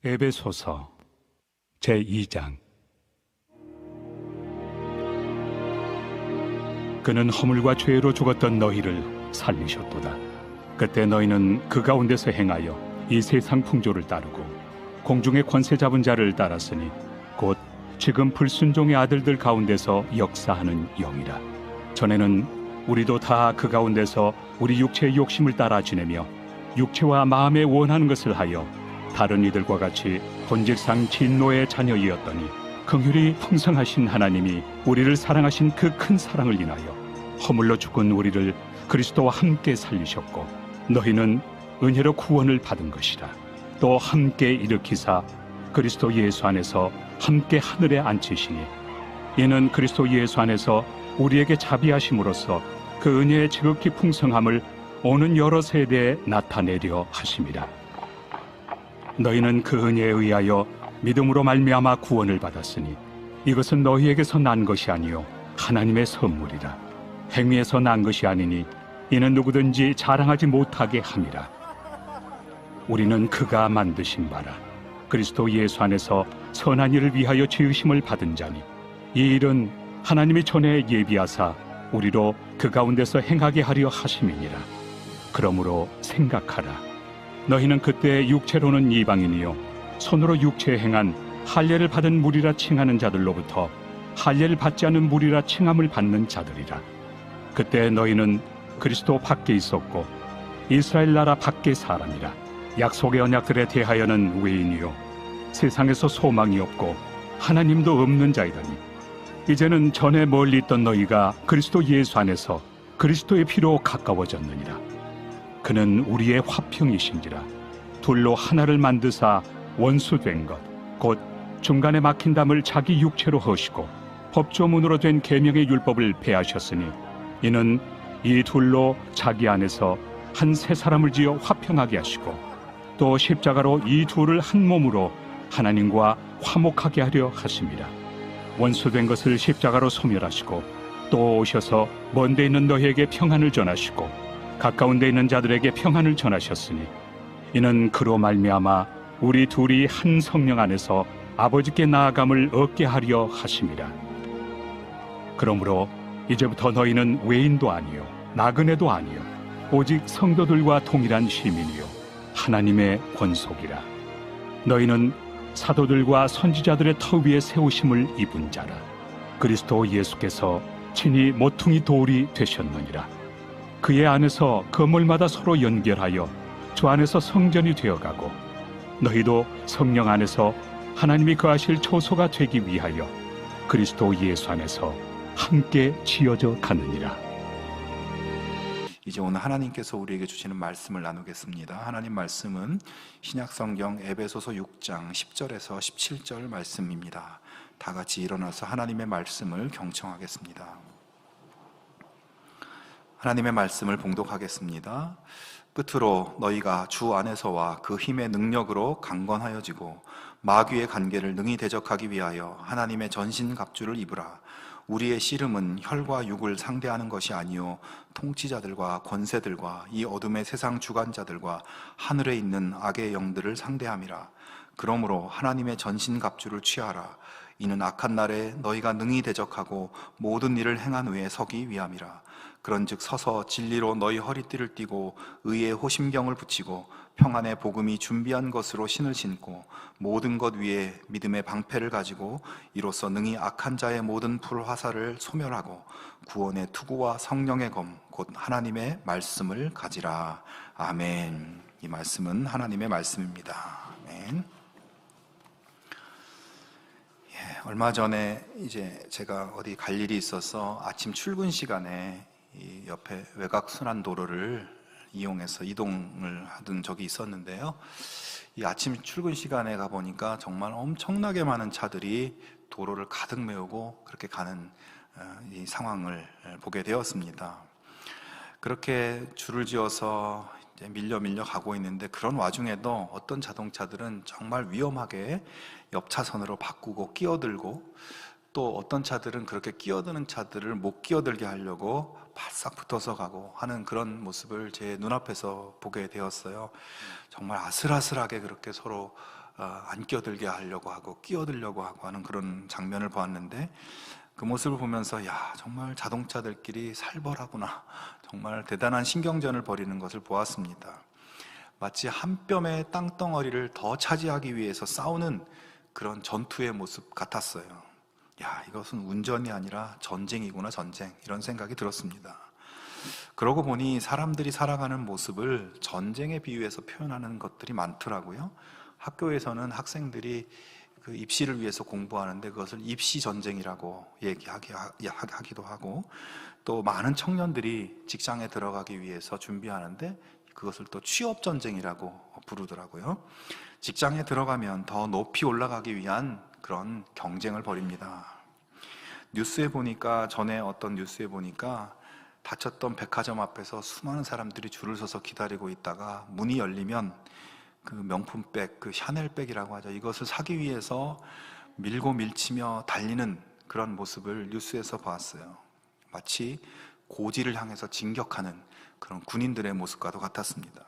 에베소서 제2장. 그는 허물과 죄로 죽었던 너희를 살리셨도다. 그때 너희는 그 가운데서 행하여 이 세상 풍조를 따르고 공중의 권세 잡은 자를 따랐으니 곧 지금 불순종의 아들들 가운데서 역사하는 영이라. 전에는 우리도 다 그 가운데서 우리 육체의 욕심을 따라 지내며 육체와 마음에 원하는 것을 하여 다른 이들과 같이 본질상 진노의 자녀이었더니 긍휼이 풍성하신 하나님이 우리를 사랑하신 그 큰 사랑을 인하여 허물로 죽은 우리를 그리스도와 함께 살리셨고 너희는 은혜로 구원을 받은 것이라. 또 함께 일으키사 그리스도 예수 안에서 함께 하늘에 앉히시니 이는 그리스도 예수 안에서 우리에게 자비하심으로써 그 은혜의 지극히 풍성함을 오는 여러 세대에 나타내려 하심이라. 너희는 그 은혜에 의하여 믿음으로 말미암아 구원을 받았으니 이것은 너희에게서 난 것이 아니요 하나님의 선물이라. 행위에서 난 것이 아니니 이는 누구든지 자랑하지 못하게 함이라. 우리는 그가 만드신 바라 그리스도 예수 안에서 선한 일을 위하여 지으심을 받은 자니 이 일은 하나님이 전에 예비하사 우리로 그 가운데서 행하게 하려 하심이니라. 그러므로 생각하라. 너희는 그때 육체로는 이방인이요 손으로 육체에 행한 할례를 받은 무리라 칭하는 자들로부터 할례를 받지 않은 무리라 칭함을 받는 자들이라. 그때 너희는 그리스도 밖에 있었고 이스라엘 나라 밖의 사람이라. 약속의 언약들에 대하여는 외인이요 세상에서 소망이 없고 하나님도 없는 자이더니 이제는 전에 멀리 있던 너희가 그리스도 예수 안에서 그리스도의 피로 가까워졌느니라. 그는 우리의 화평이신지라. 둘로 하나를 만드사 원수된 것 곧 중간에 막힌 담을 자기 육체로 허시고 법조문으로 된 계명의 율법을 폐하셨으니 이는 이 둘로 자기 안에서 한 새 사람을 지어 화평하게 하시고 또 십자가로 이 둘을 한 몸으로 하나님과 화목하게 하려 하심이라. 원수된 것을 십자가로 소멸하시고 또 오셔서 먼 데 있는 너희에게 평안을 전하시고 가까운 데 있는 자들에게 평안을 전하셨으니 이는 그로 말미암아 우리 둘이 한 성령 안에서 아버지께 나아감을 얻게 하려 하심이라. 그러므로 이제부터 너희는 외인도 아니요 나그네도 아니요 오직 성도들과 동일한 시민이요 하나님의 권속이라. 너희는 사도들과 선지자들의 터 위에 세우심을 입은 자라. 그리스도 예수께서 친히 모퉁이 돌이 되셨느니라. 그의 안에서 건물마다 서로 연결하여 주 안에서 성전이 되어가고 너희도 성령 안에서 하나님이 거하실 초소가 되기 위하여 그리스도 예수 안에서 함께 지어져 가느니라. 이제 오늘 하나님께서 우리에게 주시는 말씀을 나누겠습니다. 하나님 말씀은 신약성경 에베소서 6장 10절에서 17절 말씀입니다. 다 같이 일어나서 하나님의 말씀을 경청하겠습니다. 하나님의 말씀을 봉독하겠습니다. 끝으로 너희가 주 안에서와 그 힘의 능력으로 강건하여지고 마귀의 관계를 능히 대적하기 위하여 하나님의 전신갑주를 입으라. 우리의 씨름은 혈과 육을 상대하는 것이 아니요 통치자들과 권세들과 이 어둠의 세상 주관자들과 하늘에 있는 악의 영들을 상대함이라. 그러므로 하나님의 전신갑주를 취하라. 이는 악한 날에 너희가 능히 대적하고 모든 일을 행한 후에 서기 위함이라. 그런즉 서서 진리로 너희 허리띠를 띠고 의의 호심경을 붙이고 평안의 복음이 준비한 것으로 신을 신고 모든 것 위에 믿음의 방패를 가지고 이로써 능히 악한 자의 모든 불화살을 소멸하고 구원의 투구와 성령의 검 곧 하나님의 말씀을 가지라. 아멘. 이 말씀은 하나님의 말씀입니다. 아멘. 얼마 전에 이제 제가 어디 갈 일이 있어서 아침 출근 시간에 이 옆에 외곽순환도로를 이용해서 이동을 하던 적이 있었는데요. 이 아침 출근 시간에 가보니까 정말 엄청나게 많은 차들이 도로를 가득 메우고 그렇게 가는 이 상황을 보게 되었습니다. 그렇게 줄을 지어서 이제 밀려 가고 있는데 그런 와중에도 어떤 자동차들은 정말 위험하게 옆 차선으로 바꾸고 끼어들고 또 어떤 차들은 그렇게 끼어드는 차들을 못 끼어들게 하려고 바싹 붙어서 가고 하는 그런 모습을 제 눈앞에서 보게 되었어요. 정말 아슬아슬하게 그렇게 서로 안 끼어들게 하려고 하고 끼어들려고 하고 하는 그런 장면을 보았는데, 그 모습을 보면서 야, 정말 자동차들끼리 살벌하구나, 정말 대단한 신경전을 벌이는 것을 보았습니다. 마치 한 뼘의 땅덩어리를 더 차지하기 위해서 싸우는 그런 전투의 모습 같았어요. 야, 이것은 운전이 아니라 전쟁이구나, 전쟁, 이런 생각이 들었습니다. 그러고 보니 사람들이 살아가는 모습을 전쟁에 비유해서 표현하는 것들이 많더라고요. 학교에서는 학생들이 그 입시를 위해서 공부하는데 그것을 입시 전쟁이라고 얘기하기도 하고, 또 많은 청년들이 직장에 들어가기 위해서 준비하는데 그것을 또 취업 전쟁이라고 부르더라고요. 직장에 들어가면 더 높이 올라가기 위한 그런 경쟁을 벌입니다. 뉴스에 보니까, 전에 어떤 뉴스에 보니까 닫혔던 백화점 앞에서 수많은 사람들이 줄을 서서 기다리고 있다가 문이 열리면 그 명품백, 그 샤넬백이라고 하죠, 이것을 사기 위해서 밀고 밀치며 달리는 그런 모습을 뉴스에서 봤어요. 마치 고지를 향해서 진격하는 그런 군인들의 모습과도 같았습니다.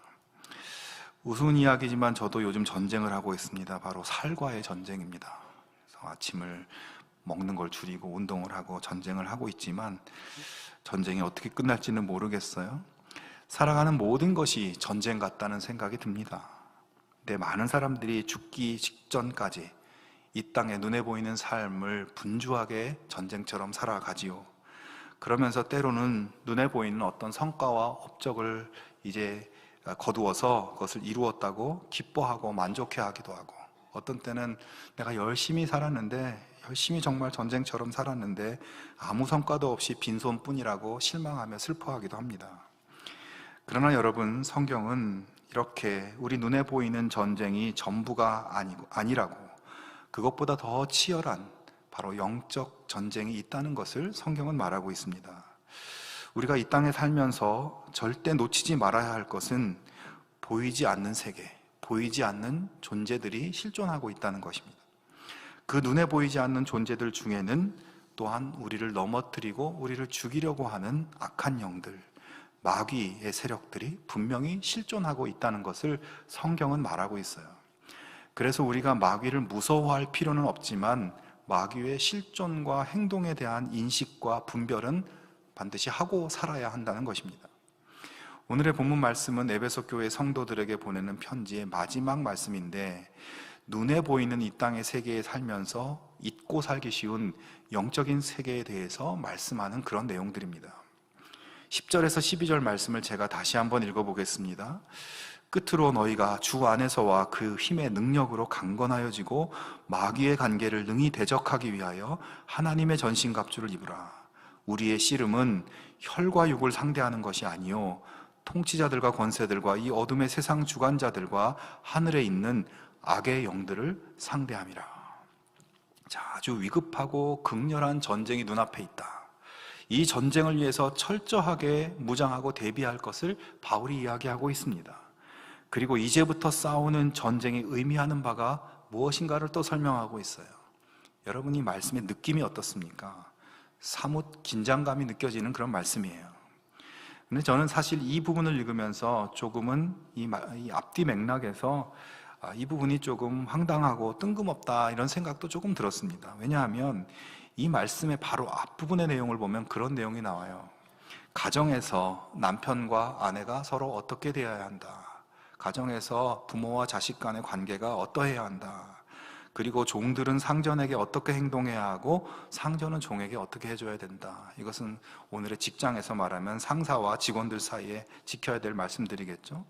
우스운 이야기지만 저도 요즘 전쟁을 하고 있습니다. 바로 살과의 전쟁입니다. 그래서 아침을 먹는 걸 줄이고 운동을 하고 전쟁을 하고 있지만 전쟁이 어떻게 끝날지는 모르겠어요. 살아가는 모든 것이 전쟁 같다는 생각이 듭니다. 근데 많은 사람들이 죽기 직전까지 이 땅에 눈에 보이는 삶을 분주하게 전쟁처럼 살아가지요. 그러면서 때로는 눈에 보이는 어떤 성과와 업적을 이제 거두어서 그것을 이루었다고 기뻐하고 만족해하기도 하고, 어떤 때는 내가 열심히 살았는데, 열심히 정말 전쟁처럼 살았는데 아무 성과도 없이 빈손뿐이라고 실망하며 슬퍼하기도 합니다. 그러나 여러분, 성경은 이렇게 우리 눈에 보이는 전쟁이 전부가 아니라고, 그것보다 더 치열한 바로 영적 전쟁이 있다는 것을 성경은 말하고 있습니다. 우리가 이 땅에 살면서 절대 놓치지 말아야 할 것은 보이지 않는 세계, 보이지 않는 존재들이 실존하고 있다는 것입니다. 그 눈에 보이지 않는 존재들 중에는 또한 우리를 넘어뜨리고 우리를 죽이려고 하는 악한 영들, 마귀의 세력들이 분명히 실존하고 있다는 것을 성경은 말하고 있어요. 그래서 우리가 마귀를 무서워할 필요는 없지만 마귀의 실존과 행동에 대한 인식과 분별은 반드시 하고 살아야 한다는 것입니다. 오늘의 본문 말씀은 에베소 교회 성도들에게 보내는 편지의 마지막 말씀인데, 눈에 보이는 이 땅의 세계에 살면서 잊고 살기 쉬운 영적인 세계에 대해서 말씀하는 그런 내용들입니다. 10절에서 12절 말씀을 제가 다시 한번 읽어보겠습니다. 끝으로 너희가 주 안에서와 그 힘의 능력으로 강건하여지고 마귀의 관계를 능히 대적하기 위하여 하나님의 전신갑주를 입으라. 우리의 씨름은 혈과 육을 상대하는 것이 아니요 통치자들과 권세들과 이 어둠의 세상 주관자들과 하늘에 있는 악의 영들을 상대함이라. 자, 아주 위급하고 극렬한 전쟁이 눈앞에 있다. 이 전쟁을 위해서 철저하게 무장하고 대비할 것을 바울이 이야기하고 있습니다. 그리고 이제부터 싸우는 전쟁이 의미하는 바가 무엇인가를 또 설명하고 있어요. 여러분, 이 말씀의 느낌이 어떻습니까? 사뭇 긴장감이 느껴지는 그런 말씀이에요. 근데 저는 사실 이 부분을 읽으면서 조금은 이 앞뒤 맥락에서 이 부분이 조금 황당하고 뜬금없다, 이런 생각도 조금 들었습니다. 왜냐하면 이 말씀의 바로 앞부분의 내용을 보면 그런 내용이 나와요. 가정에서 남편과 아내가 서로 어떻게 대해야 한다. 가정에서 부모와 자식 간의 관계가 어떠해야 한다. 그리고 종들은 상전에게 어떻게 행동해야 하고 상전은 종에게 어떻게 해줘야 된다. 이것은 오늘의 직장에서 말하면 상사와 직원들 사이에 지켜야 될 말씀들이겠죠.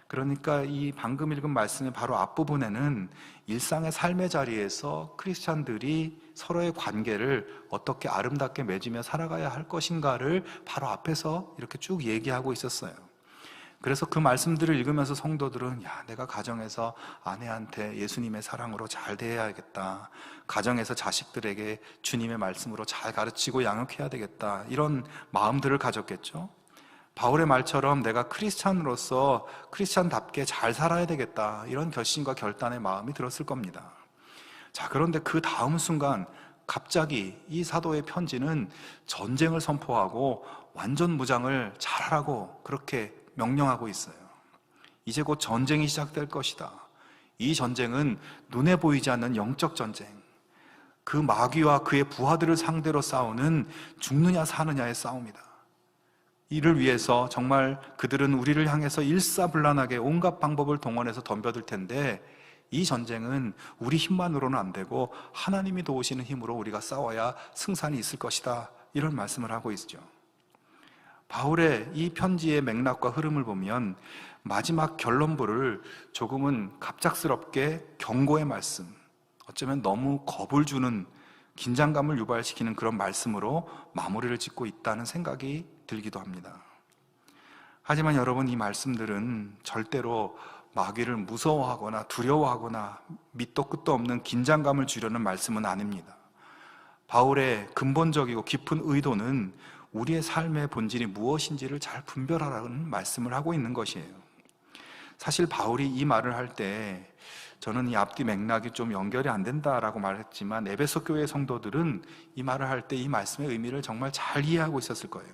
그러니까 이 방금 읽은 말씀의 바로 앞부분에는 일상의 삶의 자리에서 크리스찬들이 서로의 관계를 어떻게 아름답게 맺으며 살아가야 할 것인가를 바로 앞에서 이렇게 쭉 얘기하고 있었어요. 그래서 그 말씀들을 읽으면서 성도들은 내가 가정에서 아내한테 예수님의 사랑으로 잘 대해야겠다, 가정에서 자식들에게 주님의 말씀으로 잘 가르치고 양육해야 되겠다, 이런 마음들을 가졌겠죠. 바울의 말처럼 내가 크리스찬으로서 크리스찬답게 잘 살아야 되겠다, 이런 결심과 결단의 마음이 들었을 겁니다. 자, 그런데 그 다음 순간 갑자기 이 사도의 편지는 전쟁을 선포하고 완전 무장을 잘하라고 그렇게 명령하고 있어요. 이제 곧 전쟁이 시작될 것이다. 이 전쟁은 눈에 보이지 않는 영적 전쟁, 그 마귀와 그의 부하들을 상대로 싸우는 죽느냐 사느냐의 싸움이다. 이를 위해서 정말 그들은 우리를 향해서 일사불란하게 온갖 방법을 동원해서 덤벼들 텐데, 이 전쟁은 우리 힘만으로는 안 되고 하나님이 도우시는 힘으로 우리가 싸워야 승산이 있을 것이다, 이런 말씀을 하고 있죠. 바울의 이 편지의 맥락과 흐름을 보면 마지막 결론부를 조금은 갑작스럽게 경고의 말씀, 어쩌면 너무 겁을 주는, 긴장감을 유발시키는 그런 말씀으로 마무리를 짓고 있다는 생각이 들기도 합니다. 하지만 여러분, 이 말씀들은 절대로 마귀를 무서워하거나 두려워하거나 밑도 끝도 없는 긴장감을 주려는 말씀은 아닙니다. 바울의 근본적이고 깊은 의도는 우리의 삶의 본질이 무엇인지를 잘 분별하라는 말씀을 하고 있는 것이에요. 사실 바울이 이 말을 할 때 저는 이 앞뒤 맥락이 좀 연결이 안 된다라고 말했지만, 에베소 교회 성도들은 이 말을 할 때 이 말씀의 의미를 정말 잘 이해하고 있었을 거예요.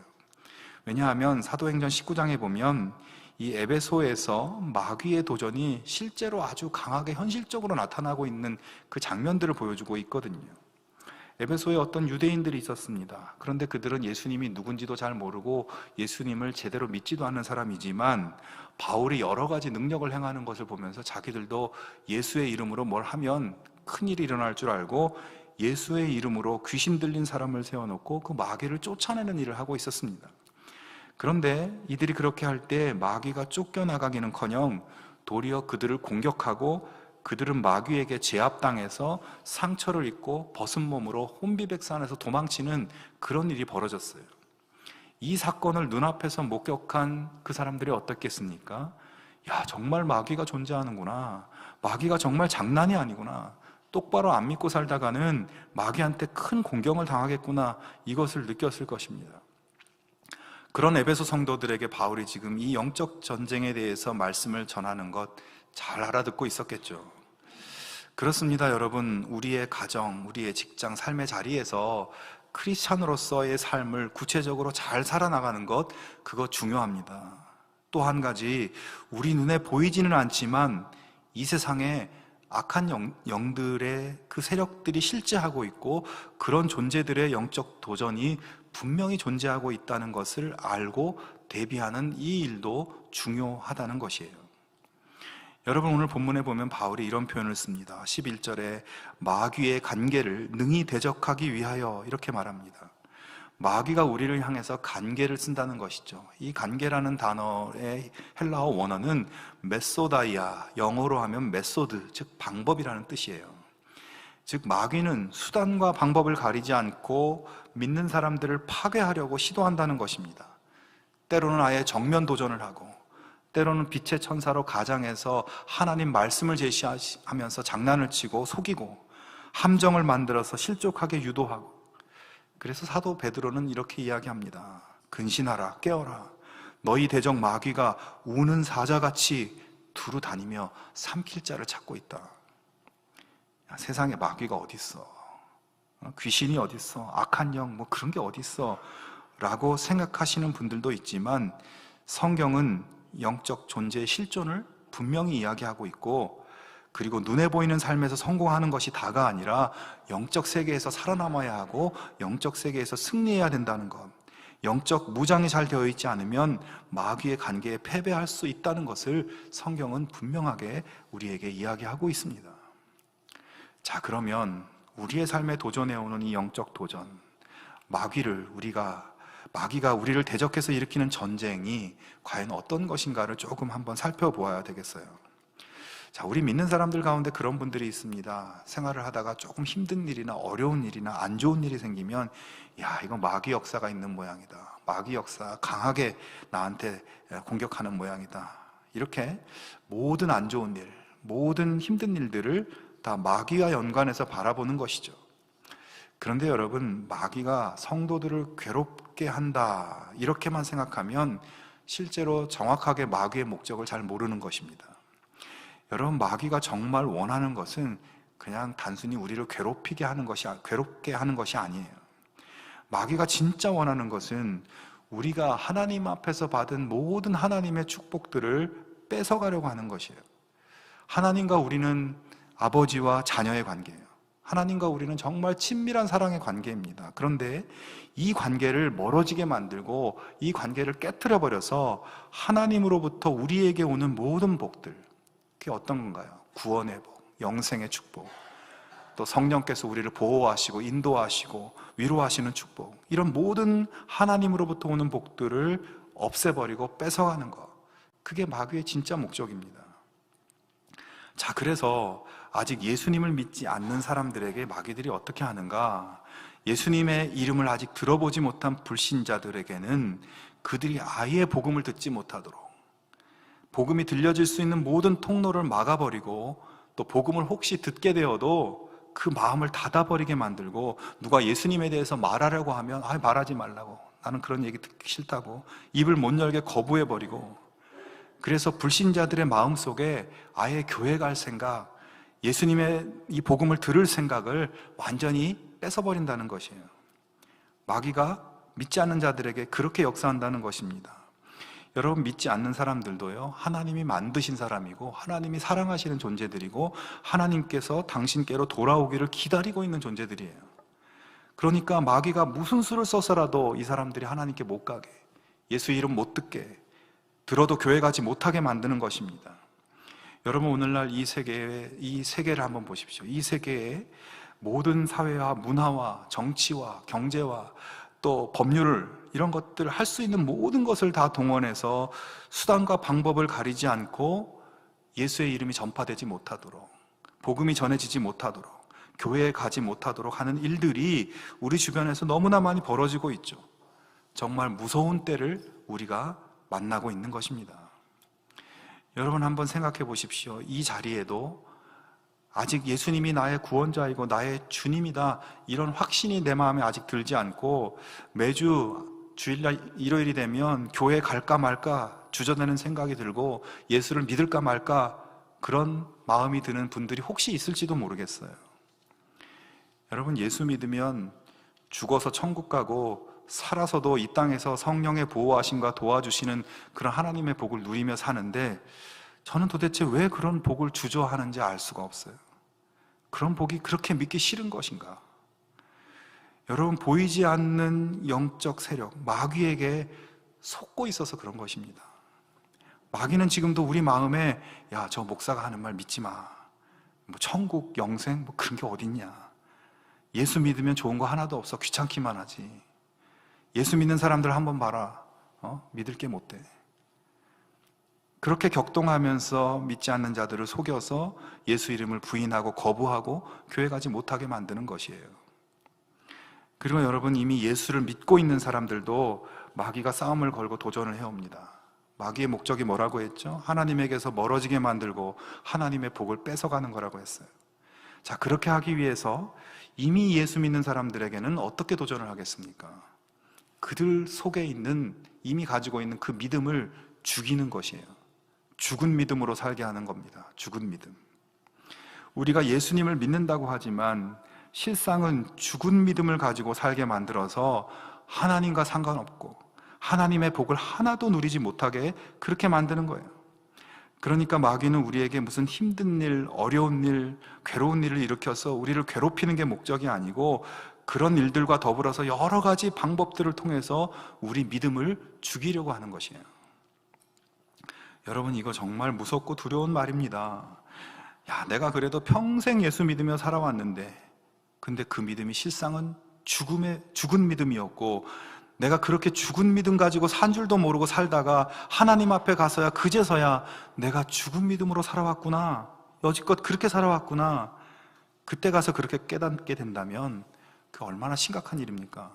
왜냐하면 사도행전 19장에 보면 이 에베소에서 마귀의 도전이 실제로 아주 강하게 현실적으로 나타나고 있는 그 장면들을 보여주고 있거든요. 에베소에 어떤 유대인들이 있었습니다. 그런데 그들은 예수님이 누군지도 잘 모르고 예수님을 제대로 믿지도 않는 사람이지만, 바울이 여러 가지 능력을 행하는 것을 보면서 자기들도 예수의 이름으로 뭘 하면 큰일이 일어날 줄 알고 예수의 이름으로 귀신 들린 사람을 세워놓고 그 마귀를 쫓아내는 일을 하고 있었습니다. 그런데 이들이 그렇게 할 때 마귀가 쫓겨나가기는커녕 도리어 그들을 공격하고, 그들은 마귀에게 제압당해서 상처를 입고 벗은 몸으로 혼비백산해서 도망치는 그런 일이 벌어졌어요. 이 사건을 눈앞에서 목격한 그 사람들이 어떻겠습니까? 야, 정말 마귀가 존재하는구나, 마귀가 정말 장난이 아니구나, 똑바로 안 믿고 살다가는 마귀한테 큰 공경을 당하겠구나, 이것을 느꼈을 것입니다. 그런 에베소 성도들에게 바울이 지금 이 영적 전쟁에 대해서 말씀을 전하는 것 잘 알아듣고 있었겠죠. 그렇습니다, 여러분. 우리의 가정, 우리의 직장, 삶의 자리에서 크리스찬으로서의 삶을 구체적으로 잘 살아나가는 것, 그거 중요합니다. 또 한 가지, 우리 눈에 보이지는 않지만 이 세상에 악한 영들의 그 세력들이 실제하고 있고, 그런 존재들의 영적 도전이 분명히 존재하고 있다는 것을 알고 대비하는 이 일도 중요하다는 것이에요. 여러분, 오늘 본문에 보면 바울이 이런 표현을 씁니다. 11절에 마귀의 간계를 능히 대적하기 위하여, 이렇게 말합니다. 마귀가 우리를 향해서 간계를 쓴다는 것이죠. 이 간계라는 단어의 헬라어 원어는 메소다이아, 영어로 하면 메소드, 즉 방법이라는 뜻이에요. 즉 마귀는 수단과 방법을 가리지 않고 믿는 사람들을 파괴하려고 시도한다는 것입니다. 때로는 아예 정면 도전을 하고, 때로는 빛의 천사로 가장해서 하나님 말씀을 제시하면서 장난을 치고 속이고, 함정을 만들어서 실족하게 유도하고. 그래서 사도 베드로는 이렇게 이야기합니다. 근신하라, 깨어라. 너희 대적 마귀가 우는 사자같이 두루 다니며 삼킬 자를 찾고 있다. 야, 세상에 마귀가 어딨어, 귀신이 어딨어, 악한 영 뭐 그런 게 어딨어 라고 생각하시는 분들도 있지만, 성경은 영적 존재의 실존을 분명히 이야기하고 있고, 그리고 눈에 보이는 삶에서 성공하는 것이 다가 아니라 영적 세계에서 살아남아야 하고 영적 세계에서 승리해야 된다는 것, 영적 무장이 잘 되어 있지 않으면 마귀의 간계에 패배할 수 있다는 것을 성경은 분명하게 우리에게 이야기하고 있습니다. 자, 그러면 우리의 삶에 도전해오는 이 영적 도전, 마귀가 우리를 대적해서 일으키는 전쟁이 과연 어떤 것인가를 조금 한번 살펴보아야 되겠어요. 자, 우리 믿는 사람들 가운데 그런 분들이 있습니다. 생활을 하다가 조금 힘든 일이나 어려운 일이나 안 좋은 일이 생기면, 야, 이거 마귀 역사가 있는 모양이다, 마귀 역사 강하게 나한테 공격하는 모양이다, 이렇게 모든 안 좋은 일, 모든 힘든 일들을 다 마귀와 연관해서 바라보는 것이죠. 그런데 여러분, 마귀가 성도들을 괴롭게 한다, 이렇게만 생각하면 실제로 정확하게 마귀의 목적을 잘 모르는 것입니다. 여러분, 마귀가 정말 원하는 것은 그냥 단순히 우리를 괴롭게 하는 것이 아니에요. 마귀가 진짜 원하는 것은 우리가 하나님 앞에서 받은 모든 하나님의 축복들을 뺏어가려고 하는 것이에요. 하나님과 우리는 아버지와 자녀의 관계예요. 하나님과 우리는 정말 친밀한 사랑의 관계입니다. 그런데 이 관계를 멀어지게 만들고 이 관계를 깨트려 버려서 하나님으로부터 우리에게 오는 모든 복들, 그게 어떤 건가요? 구원의 복, 영생의 축복, 또 성령께서 우리를 보호하시고 인도하시고 위로하시는 축복, 이런 모든 하나님으로부터 오는 복들을 없애버리고 뺏어가는 것, 그게 마귀의 진짜 목적입니다. 자, 그래서 아직 예수님을 믿지 않는 사람들에게 마귀들이 어떻게 하는가? 예수님의 이름을 아직 들어보지 못한 불신자들에게는 그들이 아예 복음을 듣지 못하도록, 복음이 들려질 수 있는 모든 통로를 막아버리고, 또 복음을 혹시 듣게 되어도 그 마음을 닫아버리게 만들고, 누가 예수님에 대해서 말하려고 하면 말하지 말라고, 나는 그런 얘기 듣기 싫다고 입을 못 열게 거부해버리고, 그래서 불신자들의 마음속에 아예 교회 갈 생각, 예수님의 이 복음을 들을 생각을 완전히 뺏어버린다는 것이에요. 마귀가 믿지 않는 자들에게 그렇게 역사한다는 것입니다. 여러분, 믿지 않는 사람들도요, 하나님이 만드신 사람이고 하나님이 사랑하시는 존재들이고 하나님께서 당신께로 돌아오기를 기다리고 있는 존재들이에요. 그러니까 마귀가 무슨 수를 써서라도 이 사람들이 하나님께 못 가게, 예수 이름 못 듣게, 들어도 교회 가지 못하게 만드는 것입니다. 여러분, 오늘날 이 세계를 한번 보십시오. 이 세계의 모든 사회와 문화와 정치와 경제와 또 법률을, 이런 것들을 할 수 있는 모든 것을 다 동원해서 수단과 방법을 가리지 않고 예수의 이름이 전파되지 못하도록, 복음이 전해지지 못하도록, 교회에 가지 못하도록 하는 일들이 우리 주변에서 너무나 많이 벌어지고 있죠. 정말 무서운 때를 우리가 만나고 있는 것입니다. 여러분, 한번 생각해 보십시오. 이 자리에도 아직 예수님이 나의 구원자이고 나의 주님이다, 이런 확신이 내 마음에 아직 들지 않고 매주 주일날 일요일이 되면 교회 갈까 말까 주저되는 생각이 들고 예수를 믿을까 말까 그런 마음이 드는 분들이 혹시 있을지도 모르겠어요. 여러분, 예수 믿으면 죽어서 천국 가고 살아서도 이 땅에서 성령의 보호하심과 도와주시는 그런 하나님의 복을 누리며 사는데, 저는 도대체 왜 그런 복을 주저하는지 알 수가 없어요. 그런 복이 그렇게 믿기 싫은 것인가? 여러분, 보이지 않는 영적 세력, 마귀에게 속고 있어서 그런 것입니다. 마귀는 지금도 우리 마음에, 야, 저 목사가 하는 말 믿지 마, 뭐 천국, 영생, 뭐 그런 게 어딨냐, 예수 믿으면 좋은 거 하나도 없어, 귀찮기만 하지, 예수 믿는 사람들 한번 봐라, 믿을 게 못 돼, 그렇게 격동하면서 믿지 않는 자들을 속여서 예수 이름을 부인하고 거부하고 교회 가지 못하게 만드는 것이에요. 그리고 여러분, 이미 예수를 믿고 있는 사람들도 마귀가 싸움을 걸고 도전을 해옵니다. 마귀의 목적이 뭐라고 했죠? 하나님에게서 멀어지게 만들고 하나님의 복을 뺏어가는 거라고 했어요. 자, 그렇게 하기 위해서 이미 예수 믿는 사람들에게는 어떻게 도전을 하겠습니까? 그들 속에 있는, 이미 가지고 있는 그 믿음을 죽이는 것이에요. 죽은 믿음으로 살게 하는 겁니다. 죽은 믿음. 우리가 예수님을 믿는다고 하지만 실상은 죽은 믿음을 가지고 살게 만들어서 하나님과 상관없고 하나님의 복을 하나도 누리지 못하게 그렇게 만드는 거예요. 그러니까 마귀는 우리에게 무슨 힘든 일, 어려운 일, 괴로운 일을 일으켜서 우리를 괴롭히는 게 목적이 아니고, 그런 일들과 더불어서 여러 가지 방법들을 통해서 우리 믿음을 죽이려고 하는 것이에요. 여러분, 이거 정말 무섭고 두려운 말입니다. 야, 내가 그래도 평생 예수 믿으며 살아왔는데, 근데 그 믿음이 실상은 죽은 믿음이었고, 내가 그렇게 죽은 믿음 가지고 산 줄도 모르고 살다가 하나님 앞에 가서야, 그제서야 내가 죽은 믿음으로 살아왔구나, 여지껏 그렇게 살아왔구나, 그때 가서 그렇게 깨닫게 된다면 그 얼마나 심각한 일입니까?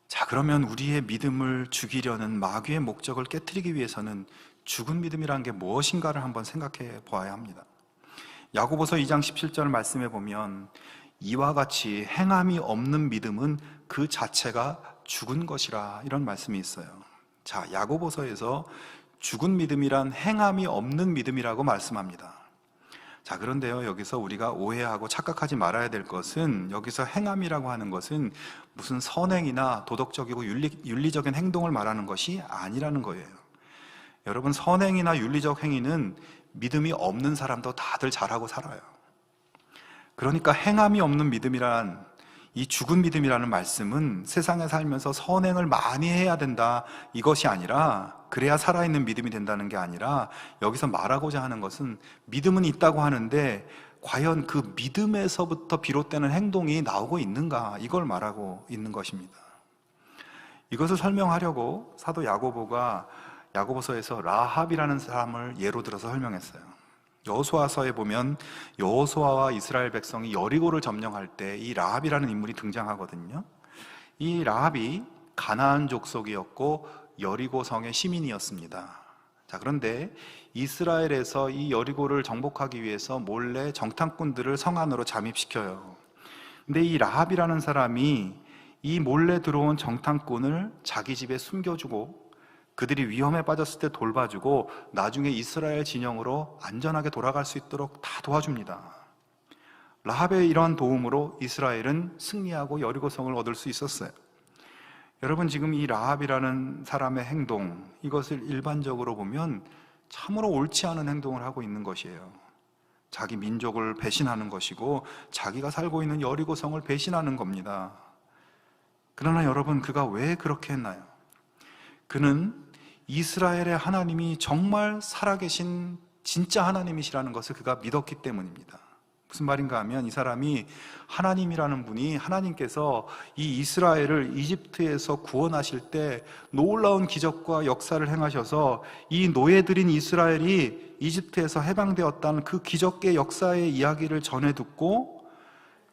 자, 그러면 우리의 믿음을 죽이려는 마귀의 목적을 깨트리기 위해서는 죽은 믿음이라는 게 무엇인가를 한번 생각해 보아야 합니다. 야고보서 2장 17절 말씀해 보면, 이와 같이 행함이 없는 믿음은 그 자체가 죽은 것이라, 이런 말씀이 있어요. 자, 야고보서에서 죽은 믿음이란 행함이 없는 믿음이라고 말씀합니다. 자, 그런데요, 여기서 우리가 오해하고 착각하지 말아야 될 것은, 여기서 행함이라고 하는 것은 무슨 선행이나 도덕적이고 윤리적인 행동을 말하는 것이 아니라는 거예요. 여러분, 선행이나 윤리적 행위는 믿음이 없는 사람도 다들 잘하고 살아요. 그러니까 행함이 없는 믿음이란, 이 죽은 믿음이라는 말씀은 세상에 살면서 선행을 많이 해야 된다, 이것이 아니라, 그래야 살아있는 믿음이 된다는 게 아니라, 여기서 말하고자 하는 것은 믿음은 있다고 하는데 과연 그 믿음에서부터 비롯되는 행동이 나오고 있는가, 이걸 말하고 있는 것입니다. 이것을 설명하려고 사도 야고보가 야고보서에서 라합이라는 사람을 예로 들어서 설명했어요. 여호수아서에 보면 여호수아와 이스라엘 백성이 여리고를 점령할 때 이 라합이라는 인물이 등장하거든요. 이 라합이 가나안 족속이었고 여리고 성의 시민이었습니다. 자, 그런데 이스라엘에서 이 여리고를 정복하기 위해서 몰래 정탐꾼들을 성 안으로 잠입시켜요. 근데 이 라합이라는 사람이 이 몰래 들어온 정탐꾼을 자기 집에 숨겨주고 그들이 위험에 빠졌을 때 돌봐주고 나중에 이스라엘 진영으로 안전하게 돌아갈 수 있도록 다 도와줍니다. 라합의 이러한 도움으로 이스라엘은 승리하고 여리고성을 얻을 수 있었어요. 여러분, 지금 이 라합이라는 사람의 행동, 이것을 일반적으로 보면 참으로 옳지 않은 행동을 하고 있는 것이에요. 자기 민족을 배신하는 것이고 자기가 살고 있는 여리고성을 배신하는 겁니다. 그러나 여러분, 그가 왜 그렇게 했나요? 그는 이스라엘의 하나님이 정말 살아계신 진짜 하나님이시라는 것을 그가 믿었기 때문입니다. 무슨 말인가 하면, 이 사람이 하나님이라는 분이, 하나님께서 이 이스라엘을 이집트에서 구원하실 때 놀라운 기적과 역사를 행하셔서 이 노예들인 이스라엘이 이집트에서 해방되었다는 그 기적의 역사의 이야기를 전해 듣고,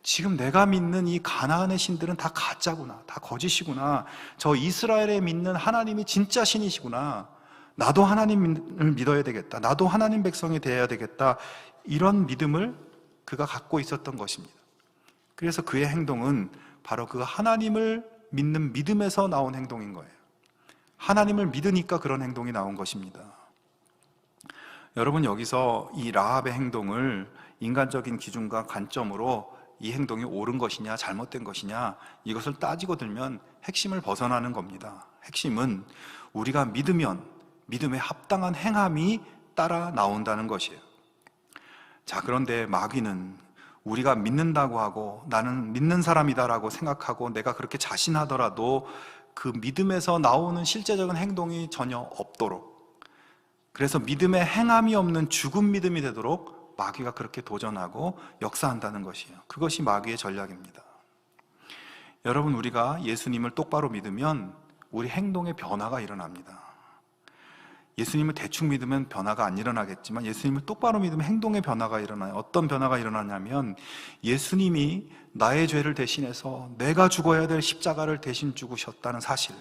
지금 내가 믿는 이 가나안의 신들은 다 가짜구나, 다 거짓이구나, 저 이스라엘에 믿는 하나님이 진짜 신이시구나, 나도 하나님을 믿어야 되겠다, 나도 하나님 백성이 되어야 되겠다, 이런 믿음을 그가 갖고 있었던 것입니다. 그래서 그의 행동은 바로 그 하나님을 믿는 믿음에서 나온 행동인 거예요. 하나님을 믿으니까 그런 행동이 나온 것입니다. 여러분, 여기서 이 라합의 행동을 인간적인 기준과 관점으로 이 행동이 옳은 것이냐 잘못된 것이냐, 이것을 따지고 들면 핵심을 벗어나는 겁니다. 핵심은 우리가 믿으면 믿음에 합당한 행함이 따라 나온다는 것이에요. 자, 그런데 마귀는 우리가 믿는다고 하고 나는 믿는 사람이다라고 생각하고 내가 그렇게 자신하더라도 그 믿음에서 나오는 실제적인 행동이 전혀 없도록, 그래서 믿음에 행함이 없는 죽은 믿음이 되도록 마귀가 그렇게 도전하고 역사한다는 것이에요. 그것이 마귀의 전략입니다. 여러분, 우리가 예수님을 똑바로 믿으면 우리 행동에 변화가 일어납니다. 예수님을 대충 믿으면 변화가 안 일어나겠지만 예수님을 똑바로 믿으면 행동의 변화가 일어나요. 어떤 변화가 일어나냐면, 예수님이 나의 죄를 대신해서 내가 죽어야 될 십자가를 대신 죽으셨다는 사실,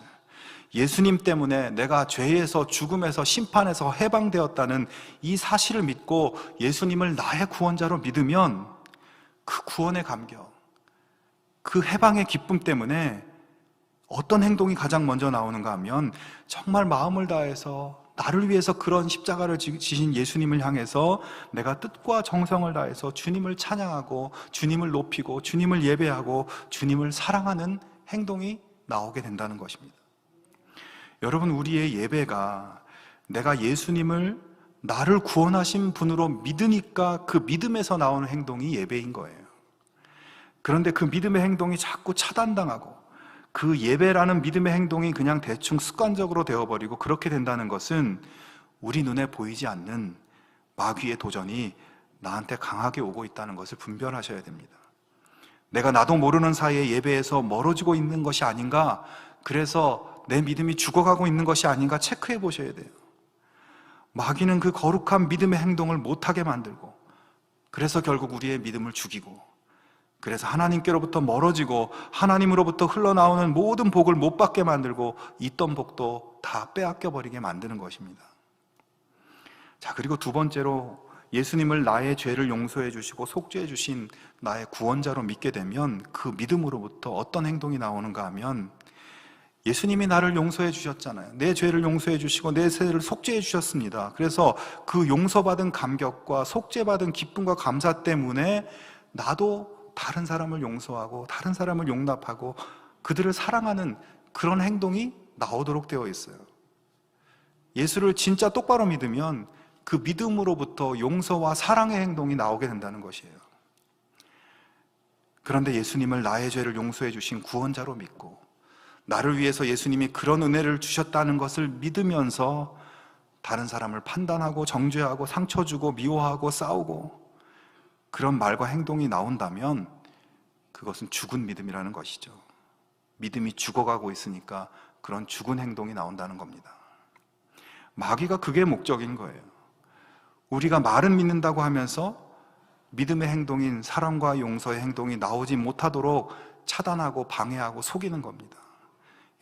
예수님 때문에 내가 죄에서, 죽음에서, 심판에서 해방되었다는 이 사실을 믿고 예수님을 나의 구원자로 믿으면 그 구원의 감격, 그 해방의 기쁨 때문에 어떤 행동이 가장 먼저 나오는가 하면, 정말 마음을 다해서 나를 위해서 그런 십자가를 지신 예수님을 향해서 내가 뜻과 정성을 다해서 주님을 찬양하고 주님을 높이고 주님을 예배하고 주님을 사랑하는 행동이 나오게 된다는 것입니다. 여러분, 우리의 예배가 내가 예수님을 나를 구원하신 분으로 믿으니까 그 믿음에서 나오는 행동이 예배인 거예요. 그런데 그 믿음의 행동이 자꾸 차단당하고 그 예배라는 믿음의 행동이 그냥 대충 습관적으로 되어버리고, 그렇게 된다는 것은 우리 눈에 보이지 않는 마귀의 도전이 나한테 강하게 오고 있다는 것을 분별하셔야 됩니다. 내가 나도 모르는 사이에 예배에서 멀어지고 있는 것이 아닌가, 그래서 내 믿음이 죽어가고 있는 것이 아닌가 체크해 보셔야 돼요. 마귀는 그 거룩한 믿음의 행동을 못하게 만들고, 그래서 결국 우리의 믿음을 죽이고, 그래서 하나님께로부터 멀어지고 하나님으로부터 흘러나오는 모든 복을 못 받게 만들고 있던 복도 다 빼앗겨 버리게 만드는 것입니다. 자, 그리고 두 번째로, 예수님을 나의 죄를 용서해 주시고 속죄해 주신 나의 구원자로 믿게 되면 그 믿음으로부터 어떤 행동이 나오는가 하면, 예수님이 나를 용서해 주셨잖아요. 내 죄를 용서해 주시고 내 죄를 속죄해 주셨습니다. 그래서 그 용서받은 감격과 속죄받은 기쁨과 감사 때문에 나도 다른 사람을 용서하고 다른 사람을 용납하고 그들을 사랑하는 그런 행동이 나오도록 되어 있어요. 예수를 진짜 똑바로 믿으면 그 믿음으로부터 용서와 사랑의 행동이 나오게 된다는 것이에요. 그런데 예수님을 나의 죄를 용서해 주신 구원자로 믿고 나를 위해서 예수님이 그런 은혜를 주셨다는 것을 믿으면서 다른 사람을 판단하고 정죄하고 상처 주고 미워하고 싸우고 그런 말과 행동이 나온다면 그것은 죽은 믿음이라는 것이죠. 믿음이 죽어가고 있으니까 그런 죽은 행동이 나온다는 겁니다. 마귀가 그게 목적인 거예요. 우리가 말은 믿는다고 하면서 믿음의 행동인 사랑과 용서의 행동이 나오지 못하도록 차단하고 방해하고 속이는 겁니다.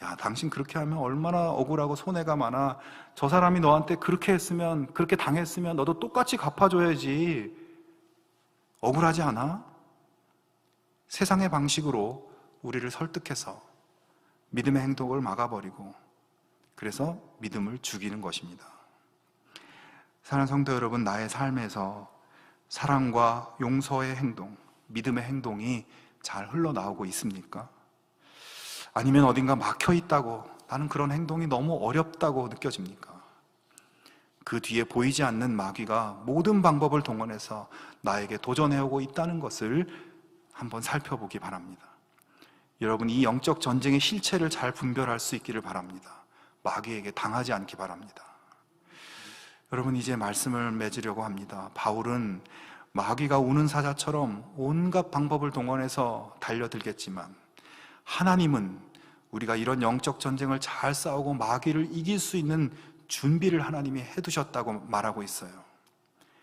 야, 당신 그렇게 하면 얼마나 억울하고 손해가 많아. 저 사람이 너한테 그렇게 했으면, 그렇게 당했으면 너도 똑같이 갚아줘야지. 억울하지 않아? 세상의 방식으로 우리를 설득해서 믿음의 행동을 막아버리고 그래서 믿음을 죽이는 것입니다. 사랑하는 성도 여러분, 나의 삶에서 사랑과 용서의 행동, 믿음의 행동이 잘 흘러나오고 있습니까? 아니면 어딘가 막혀 있다고, 나는 그런 행동이 너무 어렵다고 느껴집니까? 그 뒤에 보이지 않는 마귀가 모든 방법을 동원해서 나에게 도전해오고 있다는 것을 한번 살펴보기 바랍니다. 여러분, 이 영적 전쟁의 실체를 잘 분별할 수 있기를 바랍니다. 마귀에게 당하지 않기 바랍니다. 여러분, 이제 말씀을 맺으려고 합니다. 바울은 마귀가 우는 사자처럼 온갖 방법을 동원해서 달려들겠지만 하나님은 우리가 이런 영적 전쟁을 잘 싸우고 마귀를 이길 수 있는 준비를 하나님이 해두셨다고 말하고 있어요.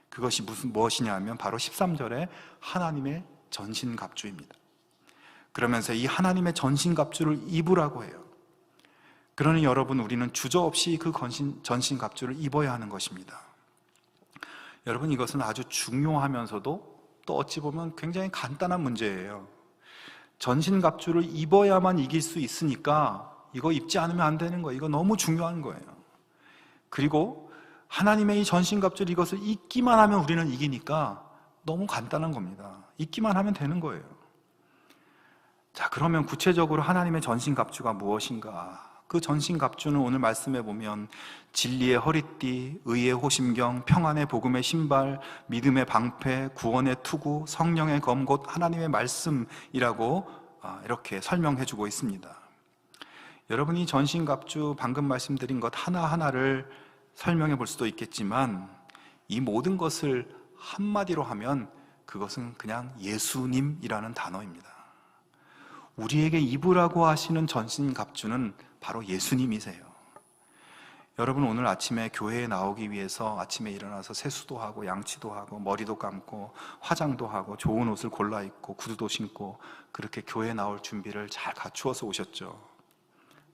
그것이 무엇이냐 하면 바로 13절에 하나님의 전신갑주입니다. 그러면서 이 하나님의 전신갑주를 입으라고 해요. 그러니 여러분, 우리는 주저없이 그 전신갑주를 입어야 하는 것입니다. 여러분, 이것은 아주 중요하면서도 또 어찌 보면 굉장히 간단한 문제예요. 전신갑주를 입어야만 이길 수 있으니까 이거 입지 않으면 안 되는 거예요. 이거 너무 중요한 거예요. 그리고 하나님의 이 전신갑주를 이것을 입기만 하면 우리는 이기니까 너무 간단한 겁니다. 입기만 하면 되는 거예요. 자, 그러면 구체적으로 하나님의 전신갑주가 무엇인가? 그 전신갑주는 오늘 말씀해 보면 진리의 허리띠, 의의 호심경, 평안의 복음의 신발, 믿음의 방패, 구원의 투구, 성령의 검곧, 하나님의 말씀이라고 이렇게 설명해 주고 있습니다. 여러분이 전신갑주 방금 말씀드린 것 하나하나를 설명해 볼 수도 있겠지만 이 모든 것을 한마디로 하면 그것은 그냥 예수님이라는 단어입니다. 우리에게 입으라고 하시는 전신갑주는 바로 예수님이세요. 여러분, 오늘 아침에 교회에 나오기 위해서 아침에 일어나서 세수도 하고 양치도 하고 머리도 감고 화장도 하고 좋은 옷을 골라 입고 구두도 신고 그렇게 교회에 나올 준비를 잘 갖추어서 오셨죠.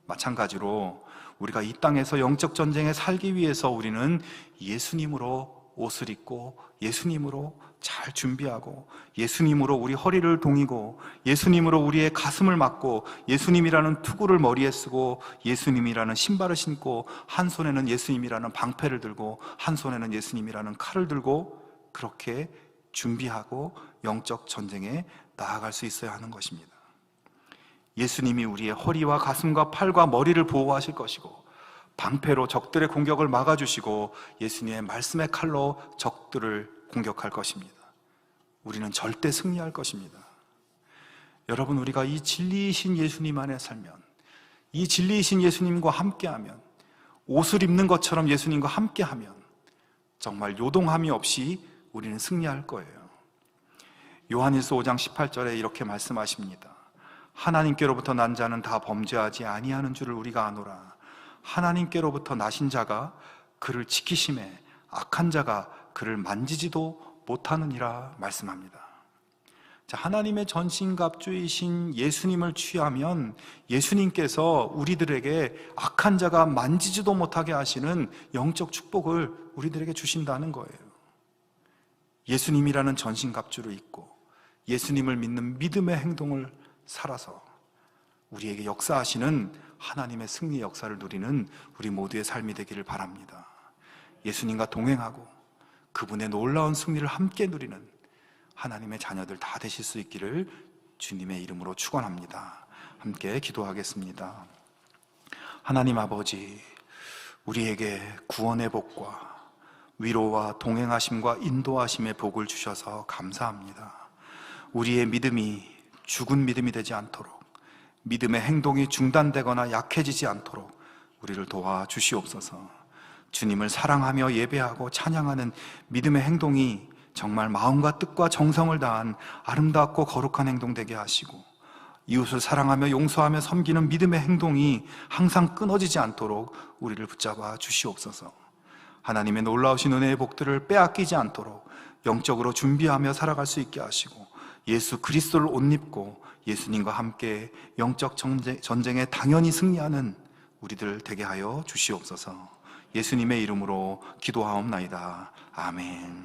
마찬가지로 우리가 이 땅에서 영적 전쟁에 살기 위해서 우리는 예수님으로 옷을 입고 예수님으로 잘 준비하고 예수님으로 우리 허리를 동이고 예수님으로 우리의 가슴을 막고 예수님이라는 투구를 머리에 쓰고 예수님이라는 신발을 신고 한 손에는 예수님이라는 방패를 들고 한 손에는 예수님이라는 칼을 들고 그렇게 준비하고 영적 전쟁에 나아갈 수 있어야 하는 것입니다. 예수님이 우리의 허리와 가슴과 팔과 머리를 보호하실 것이고 방패로 적들의 공격을 막아주시고 예수님의 말씀의 칼로 적들을 공격할 것입니다. 우리는 절대 승리할 것입니다. 여러분, 우리가 이 진리이신 예수님 안에 살면, 이 진리이신 예수님과 함께하면, 옷을 입는 것처럼 예수님과 함께하면 정말 요동함이 없이 우리는 승리할 거예요. 요한일서 5장 18절에 이렇게 말씀하십니다. 하나님께로부터 난 자는 다 범죄하지 아니하는 줄을 우리가 아노라. 하나님께로부터 나신 자가 그를 지키심에 악한 자가 그를 만지지도 못하느니라 말씀합니다. 자, 하나님의 전신갑주이신 예수님을 취하면 예수님께서 우리들에게 악한 자가 만지지도 못하게 하시는 영적 축복을 우리들에게 주신다는 거예요. 예수님이라는 전신갑주를 입고 예수님을 믿는 믿음의 행동을 살아서 우리에게 역사하시는 하나님의 승리 역사를 누리는 우리 모두의 삶이 되기를 바랍니다. 예수님과 동행하고 그분의 놀라운 승리를 함께 누리는 하나님의 자녀들 다 되실 수 있기를 주님의 이름으로 축원합니다. 함께 기도하겠습니다. 하나님 아버지, 우리에게 구원의 복과 위로와 동행하심과 인도하심의 복을 주셔서 감사합니다. 우리의 믿음이 죽은 믿음이 되지 않도록, 믿음의 행동이 중단되거나 약해지지 않도록 우리를 도와주시옵소서. 주님을 사랑하며 예배하고 찬양하는 믿음의 행동이 정말 마음과 뜻과 정성을 다한 아름답고 거룩한 행동 되게 하시고, 이웃을 사랑하며 용서하며 섬기는 믿음의 행동이 항상 끊어지지 않도록 우리를 붙잡아 주시옵소서. 하나님의 놀라우신 은혜의 복들을 빼앗기지 않도록 영적으로 준비하며 살아갈 수 있게 하시고, 예수 그리스도를 옷 입고 예수님과 함께 영적 전쟁에 당연히 승리하는 우리들 되게 하여 주시옵소서. 예수님의 이름으로 기도하옵나이다. 아멘.